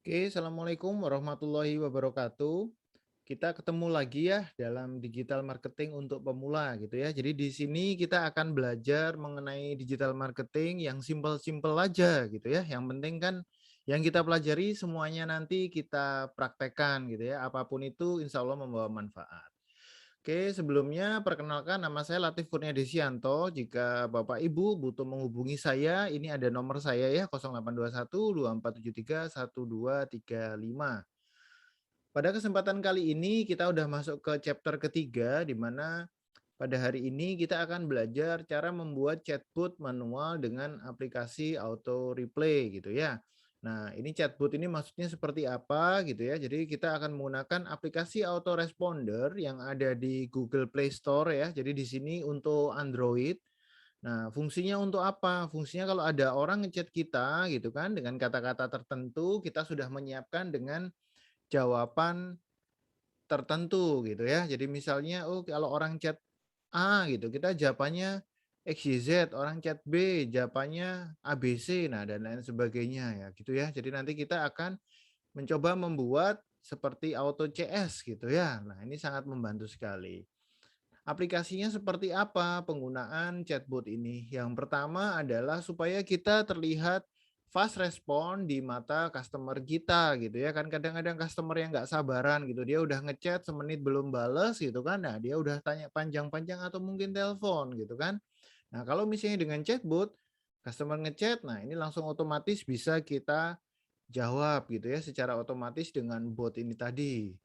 Oke, Assalamualaikum warahmatullahi wabarakatuh. Kita ketemu lagi ya dalam digital marketing untuk pemula gitu ya. Jadi di sini kita akan belajar mengenai digital marketing yang simpel-simpel aja gitu ya. Yang penting kan yang kita pelajari semuanya nanti kita praktekkan gitu ya. Apapun itu insya Allah membawa manfaat. Oke, sebelumnya perkenalkan nama saya Latif Kurnia Desianto. Jika Bapak Ibu butuh menghubungi saya, ini ada nomor saya ya 0821 2473 1235. Pada kesempatan kali ini kita udah masuk ke chapter ketiga di mana pada hari ini kita akan belajar cara membuat chatbot manual dengan aplikasi auto replay gitu ya. Nah, ini chatbot ini maksudnya seperti apa gitu ya. Jadi kita akan menggunakan aplikasi autoresponder yang ada di Google Play Store ya. Jadi di sini untuk Android. Nah, fungsinya untuk apa? Fungsinya kalau ada orang ngechat kita gitu kan dengan kata-kata tertentu, kita sudah menyiapkan dengan jawaban tertentu gitu ya. Jadi misalnya, oh kalau orang chat A gitu, kita jawabannya XYZ, orang chat B jawabannya ABC, nah dan lain sebagainya ya gitu ya. Jadi nanti kita akan mencoba membuat seperti auto CS gitu ya. Nah ini sangat membantu sekali. Aplikasinya seperti apa penggunaan chatbot ini? Yang pertama adalah supaya kita terlihat fast respon di mata customer kita gitu ya. Kan kadang-kadang customer yang nggak sabaran gitu, dia udah ngechat semenit belum bales gitu kan. Nah, dia udah tanya panjang-panjang atau mungkin telepon gitu kan. Nah, kalau misalnya dengan chatbot, customer ngechat, nah ini langsung otomatis bisa kita jawab gitu ya secara otomatis dengan bot ini tadi.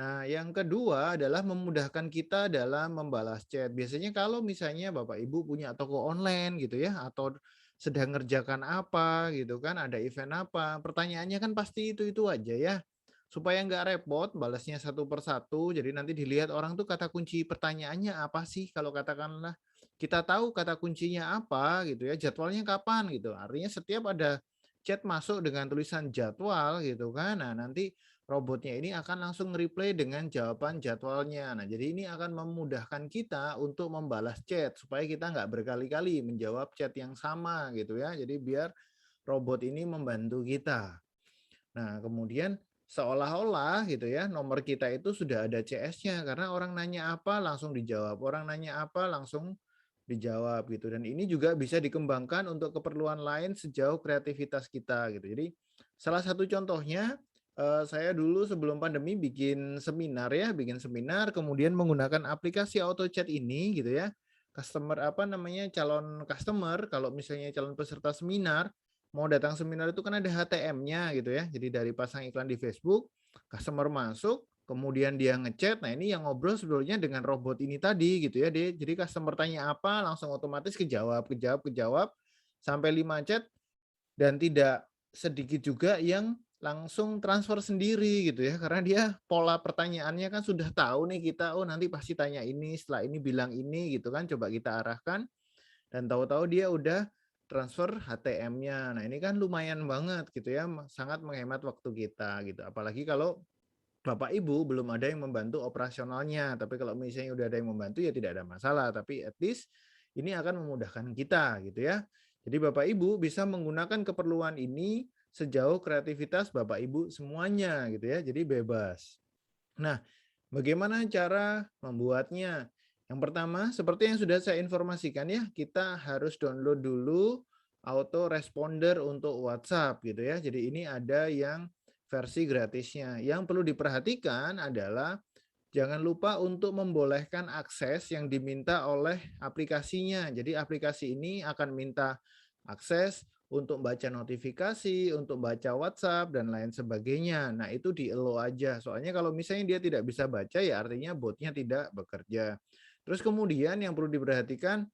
Nah, yang kedua adalah memudahkan kita dalam membalas chat. Biasanya kalau misalnya Bapak Ibu punya toko online gitu ya, atau sedang ngerjakan apa gitu kan, ada event apa, pertanyaannya kan pasti itu-itu aja ya. Supaya nggak repot balasnya satu persatu, jadi nanti dilihat orang tuh kata kunci pertanyaannya apa sih, kalau katakanlah kita tahu kata kuncinya apa gitu ya, jadwalnya kapan gitu. Artinya setiap ada chat masuk dengan tulisan jadwal gitu kan, nah nanti robotnya ini akan langsung replay dengan jawaban jadwalnya. Nah, jadi ini akan memudahkan kita untuk membalas chat supaya kita nggak berkali-kali menjawab chat yang sama gitu ya. Jadi biar robot ini membantu kita. Nah, kemudian seolah-olah gitu ya, nomor kita itu sudah ada CS-nya karena orang nanya apa langsung dijawab, orang nanya apa langsung dijawab gitu. Dan ini juga bisa dikembangkan untuk keperluan lain sejauh kreativitas kita gitu. Jadi salah satu contohnya saya dulu sebelum pandemi bikin seminar ya, bikin seminar kemudian menggunakan aplikasi auto chat ini gitu ya. Customer apa namanya calon customer kalau misalnya calon peserta seminar mau datang seminar itu kan ada HTM-nya gitu ya. Jadi dari pasang iklan di Facebook, customer masuk, kemudian dia ngechat. Nah, ini yang ngobrol sebetulnya dengan robot ini tadi gitu ya. Jadi customer tanya apa, langsung otomatis kejawab, kejawab, kejawab sampai 5 chat dan tidak sedikit juga yang langsung transfer sendiri gitu ya. Karena dia pola pertanyaannya kan sudah tahu nih kita, oh nanti pasti tanya ini, setelah ini bilang ini gitu kan. Coba kita arahkan dan tahu-tahu dia udah transfer HTM-nya. Nah, ini kan lumayan banget gitu ya, sangat menghemat waktu kita gitu. Apalagi kalau Bapak Ibu belum ada yang membantu operasionalnya, tapi kalau misalnya udah ada yang membantu ya tidak ada masalah, tapi at least ini akan memudahkan kita gitu ya. Jadi Bapak Ibu bisa menggunakan keperluan ini sejauh kreativitas Bapak Ibu semuanya gitu ya. Jadi bebas. Nah, bagaimana cara membuatnya? Yang pertama, seperti yang sudah saya informasikan ya, kita harus download dulu auto responder untuk WhatsApp gitu ya. Jadi ini ada yang versi gratisnya. Yang perlu diperhatikan adalah jangan lupa untuk membolehkan akses yang diminta oleh aplikasinya. Jadi aplikasi ini akan minta akses untuk baca notifikasi, untuk baca WhatsApp dan lain sebagainya. Nah, itu di-allow aja. Soalnya kalau misalnya dia tidak bisa baca ya artinya botnya tidak bekerja. Terus kemudian yang perlu diperhatikan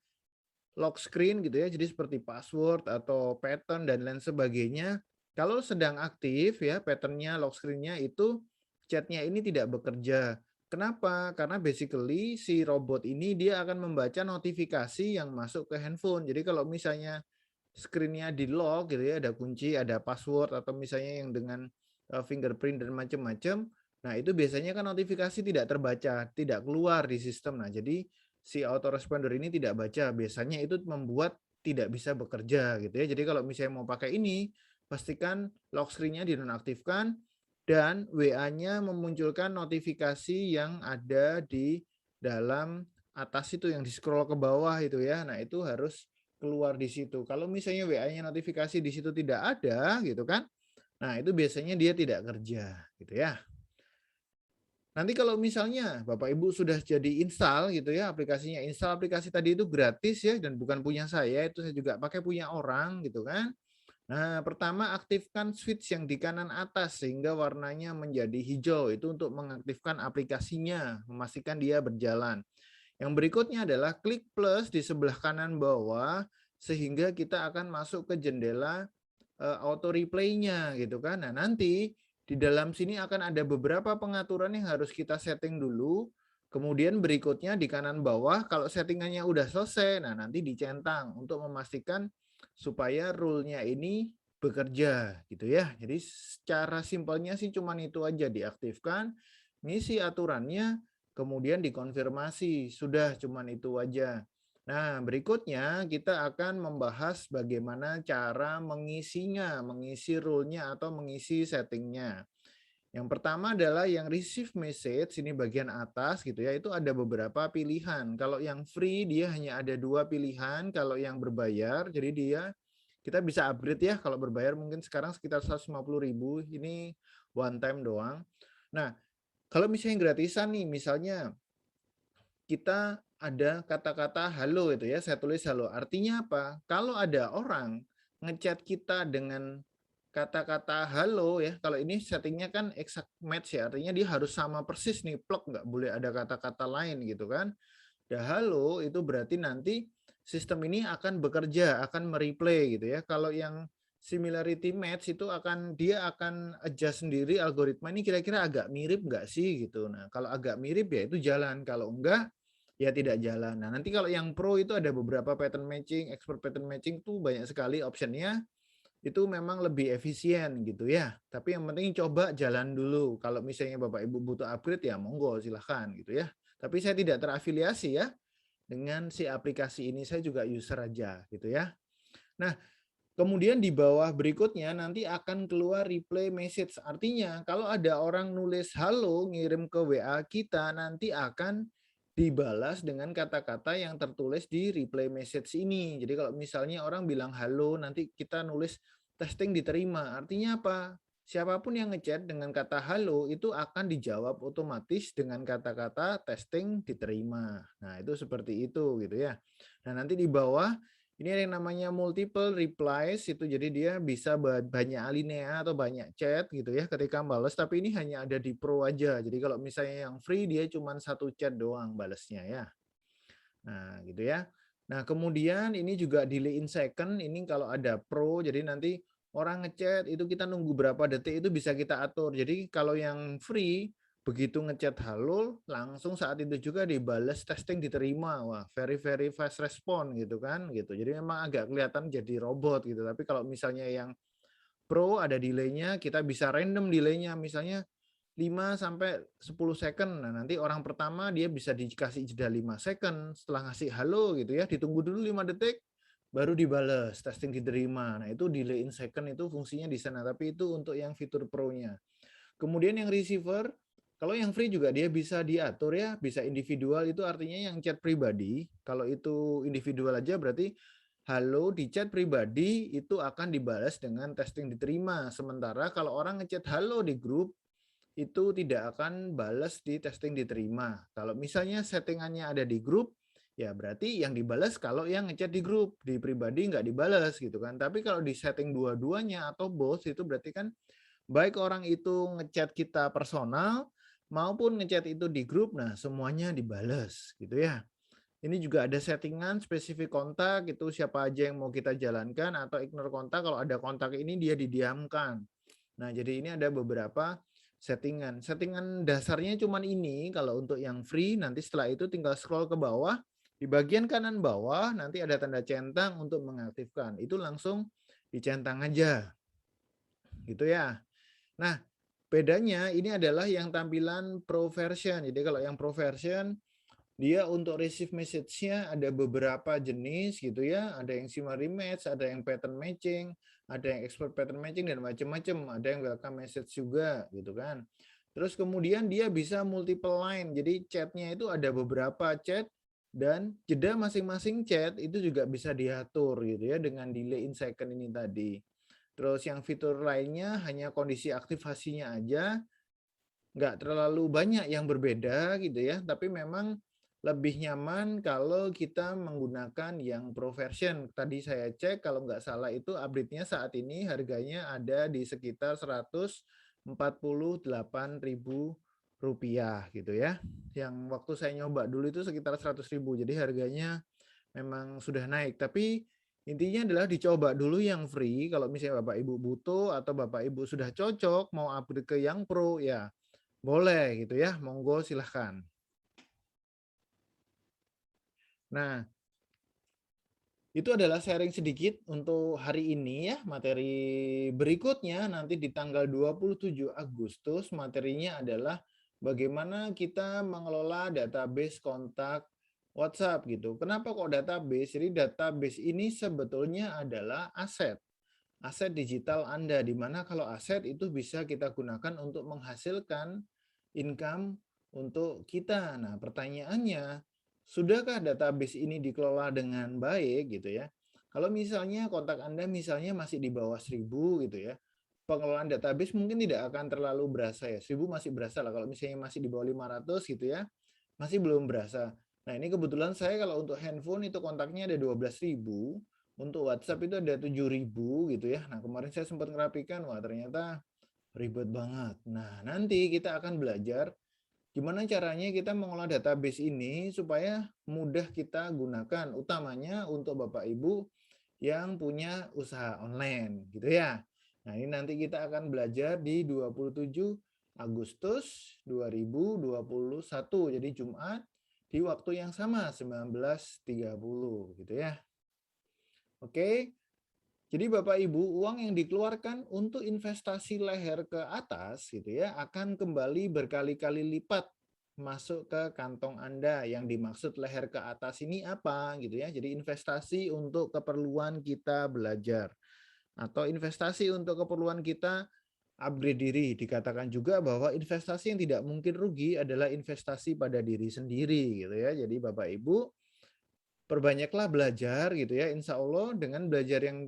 lock screen gitu ya. Jadi seperti password atau pattern dan lain sebagainya. Kalau sedang aktif ya patternnya, lock screen-nya itu chatnya ini tidak bekerja. Kenapa? Karena basically si robot ini dia akan membaca notifikasi yang masuk ke handphone. Jadi kalau misalnya screen-nya di lock gitu ya, ada kunci, ada password atau misalnya yang dengan fingerprint dan macam-macam. Nah, itu biasanya kan notifikasi tidak terbaca, tidak keluar di sistem. Nah, jadi si autoresponder ini tidak baca. Biasanya itu membuat tidak bisa bekerja gitu ya. Jadi kalau misalnya mau pakai ini, pastikan lock screen-nya dinonaktifkan dan WA-nya memunculkan notifikasi yang ada di dalam atas itu yang di-scroll ke bawah itu ya. Nah, itu harus keluar di situ. Kalau misalnya WA-nya notifikasi di situ tidak ada gitu kan. Nah, itu biasanya dia tidak kerja gitu ya. Nanti kalau misalnya Bapak Ibu sudah jadi install gitu ya aplikasinya, install aplikasi tadi itu gratis ya dan bukan punya saya, itu saya juga pakai punya orang gitu kan. Nah, pertama aktifkan switch yang di kanan atas sehingga warnanya menjadi hijau. Itu untuk mengaktifkan aplikasinya, memastikan dia berjalan. Yang berikutnya adalah klik plus di sebelah kanan bawah sehingga kita akan masuk ke jendela auto replay-nya gitu kan. Nah, nanti di dalam sini akan ada beberapa pengaturan yang harus kita setting dulu. Kemudian berikutnya di kanan bawah kalau settingannya udah selesai, nah nanti dicentang untuk memastikan supaya rule-nya ini bekerja gitu ya. Jadi secara simpelnya sih cuman itu aja, diaktifkan, ngisi aturannya, kemudian dikonfirmasi. Sudah cuman itu aja. Nah, berikutnya kita akan membahas bagaimana cara mengisinya, mengisi rule-nya atau mengisi settingnya. Yang pertama adalah yang receive message, ini bagian atas gitu ya, itu ada beberapa pilihan. Kalau yang free dia hanya ada 2 pilihan, kalau yang berbayar jadi dia kita bisa upgrade ya, kalau berbayar mungkin sekarang sekitar 150.000, ini one time doang. Nah, kalau misalnya gratisan nih, misalnya kita ada kata-kata halo itu ya, saya tulis halo. Artinya apa? Kalau ada orang ngechat kita dengan kata-kata halo ya, kalau ini settingnya kan exact match ya, artinya dia harus sama persis nih, plek, nggak boleh ada kata-kata lain gitu kan. Ya halo itu berarti nanti sistem ini akan bekerja, akan mereplay gitu ya. Kalau yang similarity match itu dia akan adjust sendiri algoritma ini kira-kira agak mirip nggak sih gitu. Nah kalau agak mirip ya itu jalan, kalau enggak ya tidak jalan. Nah nanti kalau yang pro itu ada beberapa pattern matching, expert pattern matching tuh banyak sekali optionnya, itu memang lebih efisien gitu ya. Tapi yang penting coba jalan dulu. Kalau misalnya Bapak Ibu butuh upgrade ya monggo silahkan gitu ya. Tapi saya tidak terafiliasi ya dengan si aplikasi ini, saya juga user aja gitu ya. Nah, kemudian di bawah berikutnya nanti akan keluar replay message. Artinya kalau ada orang nulis halo ngirim ke WA kita nanti akan dibalas dengan kata-kata yang tertulis di replay message ini. Jadi kalau misalnya orang bilang halo nanti kita nulis testing diterima. Artinya apa? Siapapun yang ngechat dengan kata halo itu akan dijawab otomatis dengan kata-kata testing diterima. Nah, itu seperti itu gitu ya. Nah, nanti di bawah ini ada yang namanya multiple replies, itu jadi dia bisa banyak alinea atau banyak chat gitu ya ketika balas, tapi ini hanya ada di Pro aja. Jadi kalau misalnya yang free dia cuma satu chat doang balasnya ya. Nah, gitu ya. Nah, kemudian ini juga delay in second, ini kalau ada Pro, jadi nanti orang ngechat itu kita nunggu berapa detik itu bisa kita atur. Jadi kalau yang free, begitu ngechat halo, langsung saat itu juga dibales testing diterima. Wah, very very fast respon gitu kan, gitu. Jadi memang agak kelihatan jadi robot gitu. Tapi kalau misalnya yang Pro ada delaynya, kita bisa random delaynya, misalnya 5 sampai 10 second. Nah, nanti orang pertama dia bisa dikasih jeda 5 second setelah ngasih halo gitu ya, ditunggu dulu 5 detik baru dibales, testing diterima. Nah, itu delay in second itu fungsinya di sana, tapi itu untuk yang fitur Pro-nya. Kemudian yang receiver, kalau yang free juga dia bisa diatur ya, bisa individual, itu artinya yang chat pribadi. Kalau itu individual aja berarti halo di chat pribadi itu akan dibalas dengan testing diterima. Sementara kalau orang ngechat halo di grup itu tidak akan balas di testing diterima. Kalau misalnya settingannya ada di grup, ya berarti yang dibalas kalau yang ngechat di grup, di pribadi nggak dibalas gitu kan. Tapi kalau di setting dua-duanya atau both itu berarti kan baik orang itu ngechat kita personal maupun ngechat itu di grup, nah semuanya dibalas gitu ya. Ini juga ada settingan spesifik kontak, itu siapa aja yang mau kita jalankan atau ignore kontak, kalau ada kontak ini dia didiamkan. Nah, jadi ini ada beberapa settingan. Settingan dasarnya cuman ini kalau untuk yang free, nanti setelah itu tinggal scroll ke bawah, di bagian kanan bawah nanti ada tanda centang untuk mengaktifkan. Itu langsung dicentang aja. Gitu ya. Nah, bedanya ini adalah yang tampilan pro version. Jadi kalau yang pro version Dia untuk receive message-nya ada beberapa jenis gitu ya, ada yang summary match, ada yang pattern matching, ada yang expert pattern matching dan macam-macam, ada yang welcome message juga gitu kan. Terus kemudian dia bisa multiple line, jadi chatnya itu ada beberapa chat dan jeda masing-masing chat itu juga bisa diatur gitu ya dengan delay in second ini tadi. Terus yang fitur lainnya hanya kondisi aktivasinya aja, nggak terlalu banyak yang berbeda gitu ya, tapi memang lebih nyaman kalau kita menggunakan yang Pro version. Tadi saya cek kalau nggak salah itu update-nya saat ini harganya ada di sekitar Rp148.000 gitu ya. Yang waktu saya nyoba dulu itu sekitar 100.000. Jadi harganya memang sudah naik. Tapi intinya adalah dicoba dulu yang free. Kalau misalnya Bapak Ibu butuh atau Bapak Ibu sudah cocok mau upgrade ke yang Pro ya boleh gitu ya, monggo silahkan. Nah, itu adalah sharing sedikit untuk hari ini ya. Materi berikutnya nanti di tanggal 27 Agustus materinya adalah bagaimana kita mengelola database kontak WhatsApp gitu. Kenapa kok database? Jadi database ini sebetulnya adalah aset. Aset digital Anda, di mana kalau aset itu bisa kita gunakan untuk menghasilkan income untuk kita. Nah, pertanyaannya, sudahkah database ini dikelola dengan baik gitu ya? Kalau misalnya kontak Anda misalnya masih di bawah 1.000 gitu ya, pengelolaan database mungkin tidak akan terlalu berasa ya. 1.000 masih berasa lah. Kalau misalnya masih di bawah 500 gitu ya, masih belum berasa. Nah, ini kebetulan saya kalau untuk handphone itu kontaknya ada 12.000, untuk WhatsApp itu ada 7.000 gitu ya. Nah, kemarin saya sempat ngerapikan, wah ternyata ribet banget. Nah, nanti kita akan belajar gimana caranya kita mengolah database ini supaya mudah kita gunakan, utamanya untuk Bapak Ibu yang punya usaha online gitu ya. Nah, ini nanti kita akan belajar di 27 Agustus 2021, jadi Jumat di waktu yang sama 19.30 gitu ya. Oke. Jadi Bapak Ibu, uang yang dikeluarkan untuk investasi leher ke atas gitu ya akan kembali berkali-kali lipat masuk ke kantong Anda. Yang dimaksud leher ke atas ini apa gitu ya. Jadi investasi untuk keperluan kita belajar atau investasi untuk keperluan kita upgrade diri. Dikatakan juga bahwa investasi yang tidak mungkin rugi adalah investasi pada diri sendiri gitu ya. Jadi Bapak Ibu, perbanyaklah belajar gitu ya. Insya Allah dengan belajar yang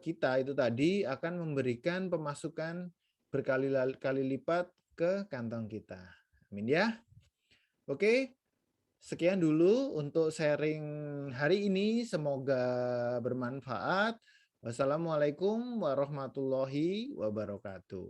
kita itu tadi akan memberikan pemasukan berkali-kali lipat ke kantong kita. Amin ya. Oke, sekian dulu untuk sharing hari ini. Semoga bermanfaat. Wassalamualaikum warahmatullahi wabarakatuh.